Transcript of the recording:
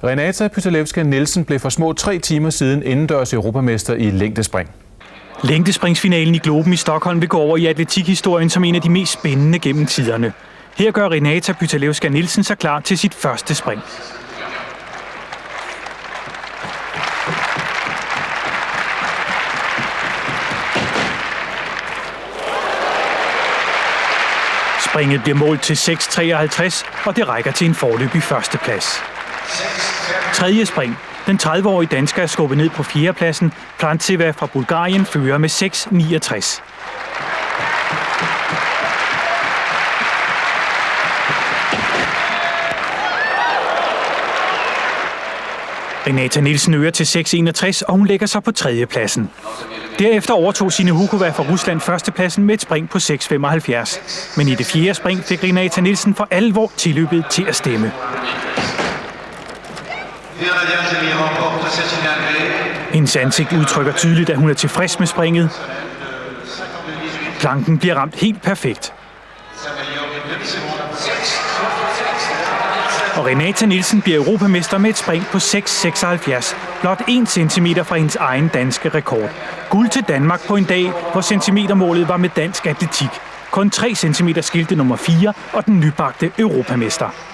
Renata Pytelewska Nielsen blev for små 3 timer siden indendørs europamester i længdespring. Længdespringsfinalen i Globen i Stockholm vil gå over i atletikhistorien som en af de mest spændende gennem tiderne. Her gør Renata Pytelewska Nielsen sig klar til sit første spring. Springet bliver målt til 6,53, og det rækker til en foreløbig førsteplads. Tredje spring. Den 30-årige dansker er skubbet ned på 4. pladsen. Plantseva fra Bulgarien fører med 6,69. Renata Nielsen øger til 6,61, og hun lægger sig på 3. pladsen. Derefter overtog Signe Hukova fra Rusland førstepladsen med et spring på 6,75. Men i det 4. spring fik Renata Nielsen for alvor tilløbet til at stemme. Hendes ansigt udtrykker tydeligt, at hun er tilfreds med springet. Planken bliver ramt helt perfekt. Og Renata Nielsen bliver europamester med et spring på 6,76, blot 1 centimeter fra hendes egen danske rekord. Guld til Danmark på en dag, hvor centimetermålet var med dansk atletik. Kun 3 centimeter skilte nummer 4 og den nybagte europamester.